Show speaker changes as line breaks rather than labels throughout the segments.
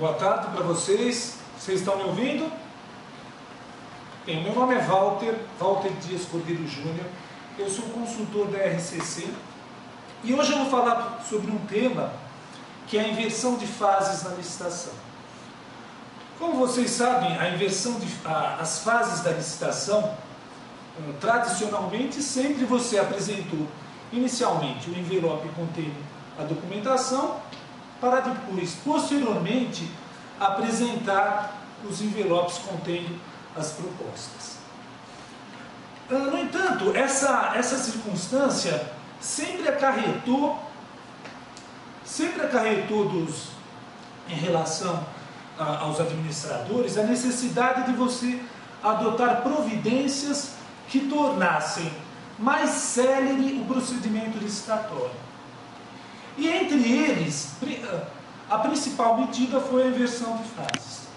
Boa tarde para vocês. Vocês estão me ouvindo? Bem, meu nome é Walter Dias Cordeiro Júnior. Eu sou consultor da RCC e hoje eu vou falar sobre um tema que é a inversão de fases na licitação. Como vocês sabem, as fases da licitação, tradicionalmente, sempre você apresentou inicialmente o envelope contendo a documentação, para depois, posteriormente, apresentar os envelopes contendo as propostas. No entanto, essa circunstância sempre acarretou em relação aos administradores, a necessidade de você adotar providências que tornassem mais célere o procedimento licitatório. E entre eles, a principal medida foi a inversão de fases.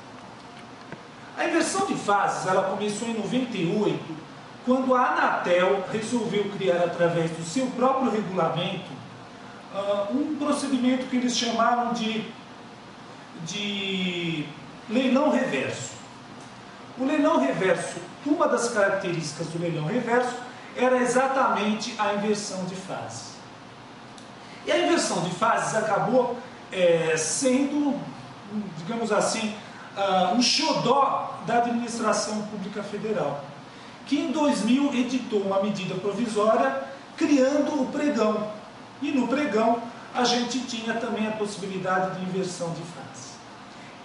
A inversão de fases ela começou em 98, quando a Anatel resolveu criar, através do seu próprio regulamento, um procedimento que eles chamaram de leilão reverso. O leilão reverso, uma das características do leilão reverso era exatamente a inversão de fases. E a inversão de fases acabou sendo, digamos assim, um xodó da administração pública federal, que em 2000 editou uma medida provisória criando o pregão. E no pregão a gente tinha também a possibilidade de inversão de fases.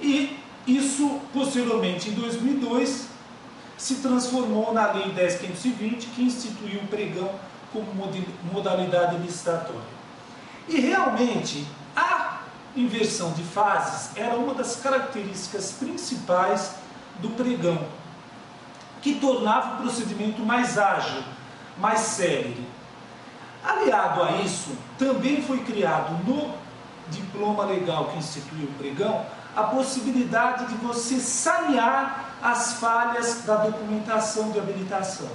E isso, posteriormente, em 2002, se transformou na Lei 10.520, que instituiu o pregão como modalidade licitatória. E realmente, a inversão de fases era uma das características principais do pregão, que tornava o procedimento mais ágil, mais célere. Aliado a isso, também foi criado no diploma legal que instituiu o pregão a possibilidade de você sanear as falhas da documentação de habilitação.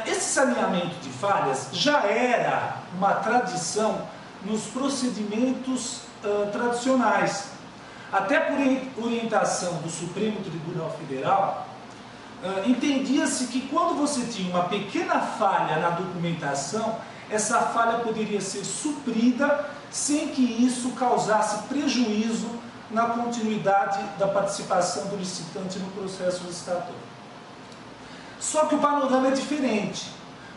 Esse saneamento de falhas já era uma tradição nos procedimentos tradicionais. Até por orientação do Supremo Tribunal Federal, entendia-se que quando você tinha uma pequena falha na documentação, essa falha poderia ser suprida sem que isso causasse prejuízo na continuidade da participação do licitante no processo licitatório. Só que o panorama é diferente.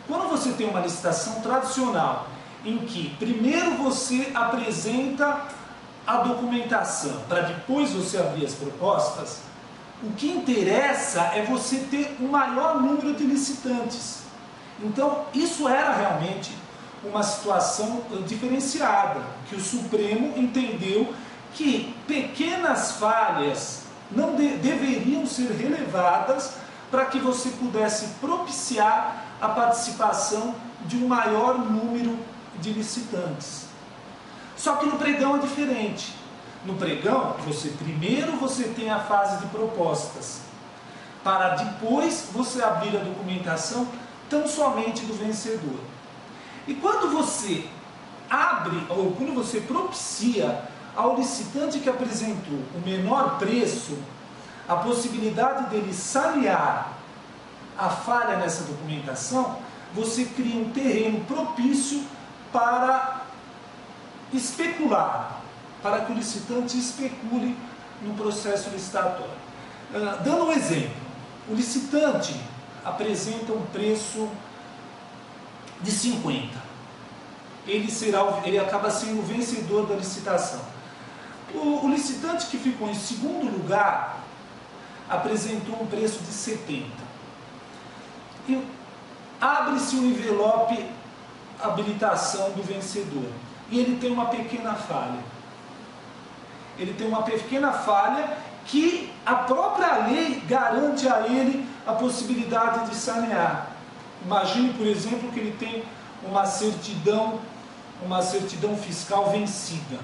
Quando você tem uma licitação tradicional, em que primeiro você apresenta a documentação, para depois você abrir as propostas, o que interessa é você ter um maior número de licitantes. Então, isso era realmente uma situação diferenciada, que o Supremo entendeu que pequenas falhas não deveriam ser relevadas para que você pudesse propiciar a participação de um maior número de licitantes. Só que no pregão é diferente. No pregão, primeiro você tem a fase de propostas, para depois você abrir a documentação tão somente do vencedor. E quando você abre, ou quando você propicia ao licitante que apresentou o menor preço, a possibilidade dele sanear a falha nessa documentação, você cria um terreno propício para especular, para que o licitante especule no processo licitatório. Dando um exemplo, o licitante apresenta um preço de 50. Ele acaba sendo o vencedor da licitação. O licitante que ficou em segundo lugar apresentou um preço de 70. E abre-se o envelope habilitação do vencedor. E ele tem uma pequena falha. Ele tem uma pequena falha que a própria lei garante a ele a possibilidade de sanear. Imagine, por exemplo, que ele tem uma certidão fiscal vencida.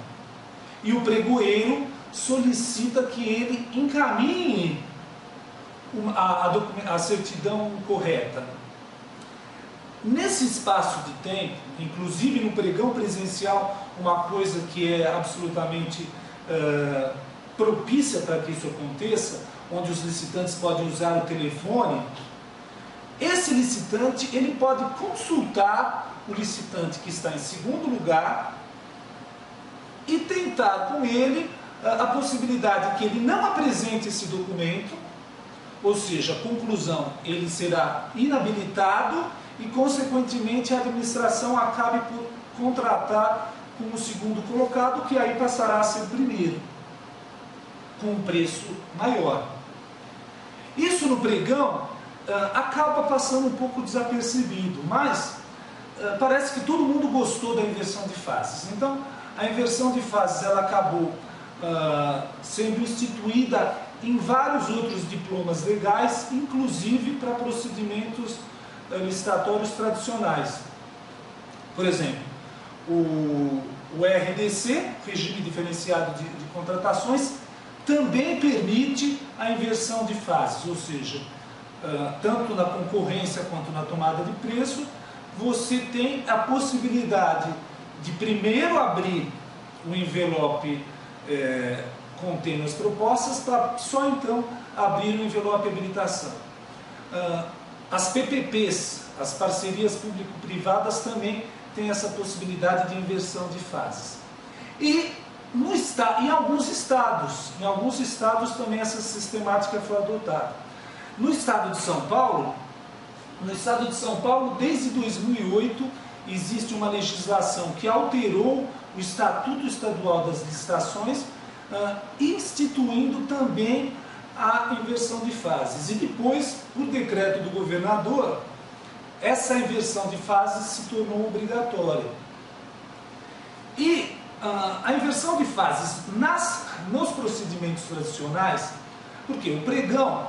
E o pregoeiro solicita que ele encaminhe a certidão correta. Nesse espaço de tempo, inclusive no pregão presencial, uma coisa que é absolutamente propícia para que isso aconteça, onde os licitantes podem usar o telefone, esse licitante ele pode consultar o licitante que está em segundo lugar e tentar com ele a possibilidade que ele não apresente esse documento, ou seja, conclusão, ele será inabilitado e, consequentemente, a administração acabe por contratar com o segundo colocado, que aí passará a ser o primeiro, com um preço maior. Isso no pregão acaba passando um pouco desapercebido, mas parece que todo mundo gostou da inversão de fases. Então, a inversão de fases ela acabou sendo instituída em vários outros diplomas legais, inclusive para procedimentos licitatórios tradicionais. Por exemplo, o RDC, Regime Diferenciado de Contratações, também permite a inversão de fases, ou seja, tanto na concorrência quanto na tomada de preço, você tem a possibilidade de primeiro abrir o envelope contendo as propostas, para só então abrir o envelope habilitação. As PPPs, as parcerias público-privadas, também têm essa possibilidade de inversão de fases. E em alguns estados também essa sistemática foi adotada. No estado de São Paulo, desde 2008, existe uma legislação que alterou o Estatuto Estadual das Licitações, instituindo também a inversão de fases. E depois, por decreto do governador, essa inversão de fases se tornou obrigatória. E a inversão de fases nos procedimentos tradicionais, porque o pregão,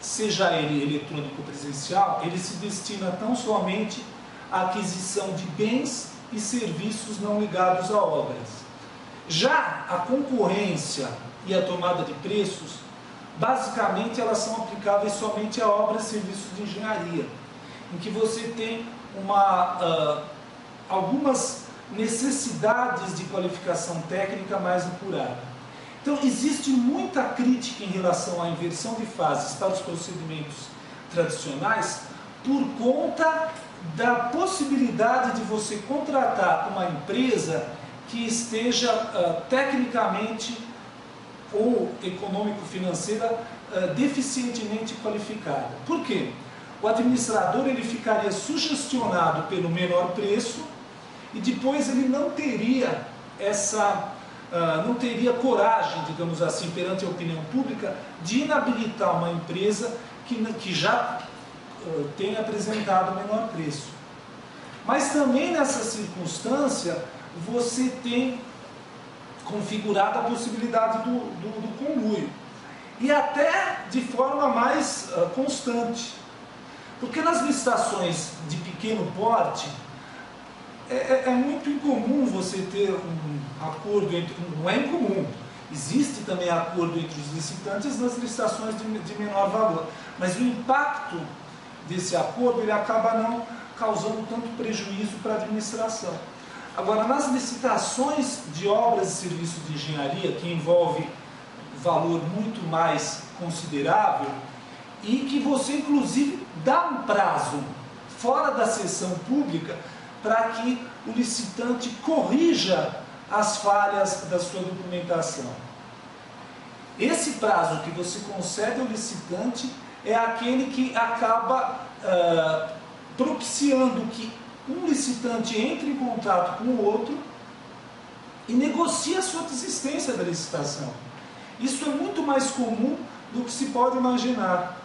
seja ele eletrônico ou presencial, ele se destina tão somente à aquisição de bens e serviços não ligados a obras. Já a concorrência e a tomada de preços, basicamente elas são aplicáveis somente a obras e serviços de engenharia, em que você tem algumas necessidades de qualificação técnica mais apurada. Então, existe muita crítica em relação à inversão de fases para os procedimentos tradicionais por conta da possibilidade de você contratar uma empresa que esteja tecnicamente ou econômico-financeira deficientemente qualificada. Por quê? O administrador ele ficaria sugestionado pelo menor preço e depois ele não teria coragem, digamos assim, perante a opinião pública, de inabilitar uma empresa que já tem apresentado o menor preço. Mas também nessa circunstância, você tem configurado a possibilidade do conluio. E até de forma mais constante. Porque nas licitações de pequeno porte, é muito incomum você ter um acordo não é incomum, existe também acordo entre os licitantes nas licitações de menor valor, mas o impacto desse acordo ele acaba não causando tanto prejuízo para a administração. Agora, nas licitações de obras e serviços de engenharia, que envolve valor muito mais considerável, e que você inclusive dá um prazo fora da sessão pública para que o licitante corrija as falhas da sua documentação. Esse prazo que você concede ao licitante é aquele que acaba propiciando que um licitante entre em contato com o outro e negocie a sua desistência da licitação. Isso é muito mais comum do que se pode imaginar.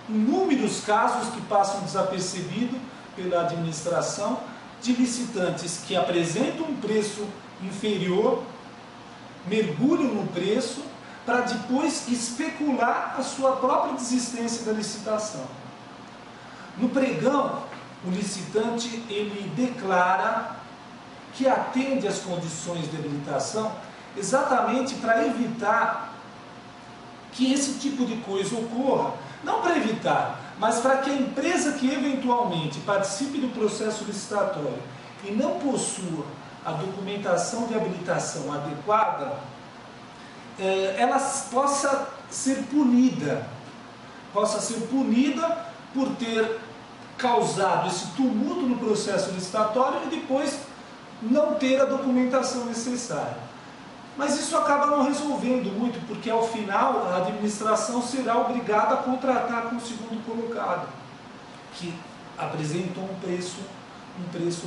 Inúmeros casos que passam desapercebido pela administração de licitantes que apresentam um preço inferior, mergulham no preço, para depois especular a sua própria desistência da licitação. No pregão, o licitante ele declara que atende às condições de habilitação exatamente para evitar que esse tipo de coisa ocorra. Não para evitar, mas para que a empresa que eventualmente participe do processo licitatório e não possua a documentação de habilitação adequada, ela possa ser punida por ter causado esse tumulto no processo licitatório e depois não ter a documentação necessária. Mas isso acaba não resolvendo muito, porque ao final a administração será obrigada a contratar com o segundo colocado, que apresentou um preço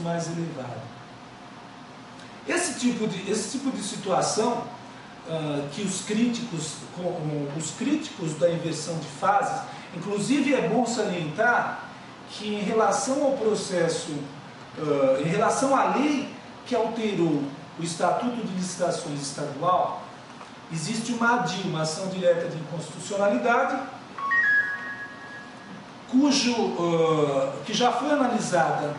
mais elevado. Esse tipo de situação que os críticos da inversão de fases, inclusive é bom salientar que em relação ao processo, em relação à lei que alterou o Estatuto de Licitações Estadual, existe uma ADI, uma ação direta de inconstitucionalidade, que já foi analisada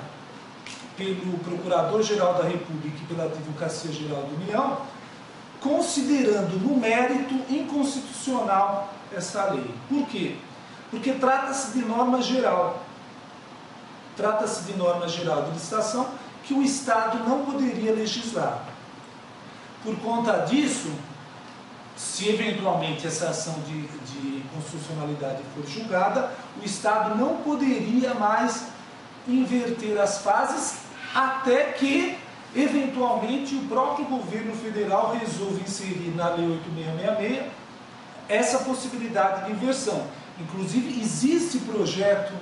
pelo Procurador-Geral da República e pela Advocacia-Geral da União, considerando no mérito inconstitucional essa lei. Por quê? Porque trata-se de norma geral. Trata-se de norma geral de licitação que o Estado não poderia legislar. Por conta disso, se eventualmente essa ação de constitucionalidade for julgada, o Estado não poderia mais inverter as fases até que, eventualmente, o próprio governo federal resolva inserir na Lei 8666 essa possibilidade de inversão. Inclusive, existe projeto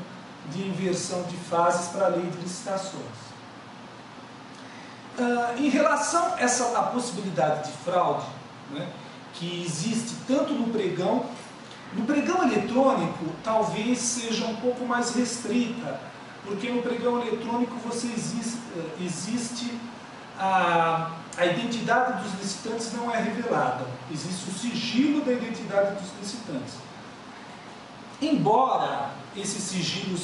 de inversão de fases para a Lei de Licitações. Em relação a essa possibilidade de fraude, né, que existe tanto no pregão eletrônico talvez seja um pouco mais restrita, porque no pregão eletrônico existe a identidade dos licitantes não é revelada, existe o sigilo da identidade dos licitantes. Embora esse sigilo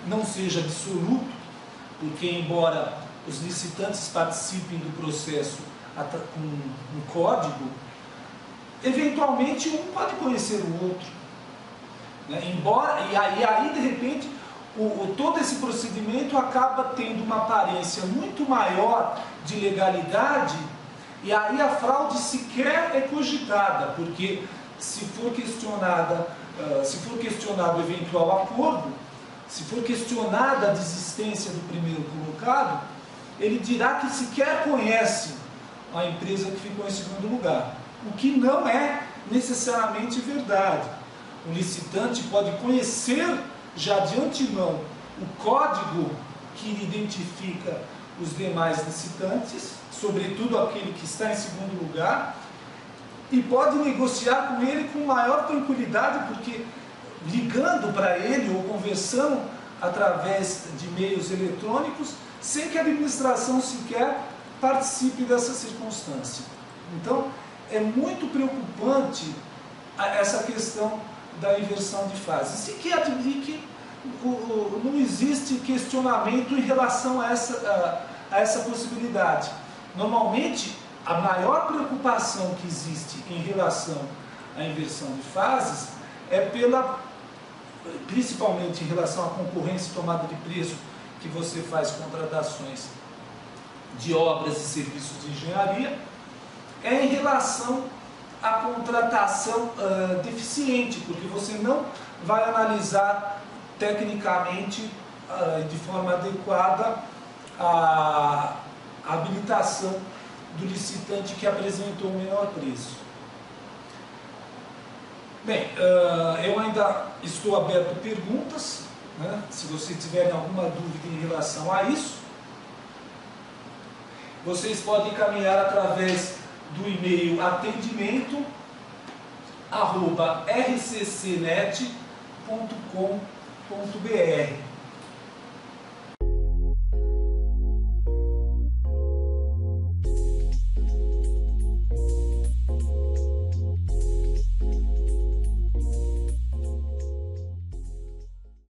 não seja absoluto, porque embora os licitantes participem do processo com um código, eventualmente um pode conhecer o outro, né? E aí de repente todo esse procedimento acaba tendo uma aparência muito maior de legalidade, e aí a fraude sequer é cogitada, porque se for questionado eventual acordo, se for questionada a desistência do primeiro colocado, ele dirá que sequer conhece a empresa que ficou em segundo lugar, o que não é necessariamente verdade. O licitante pode conhecer já de antemão o código que identifica os demais licitantes, sobretudo aquele que está em segundo lugar, e pode negociar com ele com maior tranquilidade, porque ligando para ele ou conversando através de meios eletrônicos, sem que a administração sequer participe dessa circunstância. Então, é muito preocupante essa questão da inversão de fases, e que não existe questionamento em relação a essa possibilidade. Normalmente, a maior preocupação que existe em relação à inversão de fases é principalmente em relação à concorrência e tomada de preço, que você faz contratações de obras e serviços de engenharia, é em relação à contratação deficiente, porque você não vai analisar tecnicamente, de forma adequada, a habilitação do licitante que apresentou o menor preço. Bem, eu ainda estou aberto a perguntas, né? Se vocês tiverem alguma dúvida em relação a isso, vocês podem encaminhar através do e-mail atendimento@rccnet.com.br.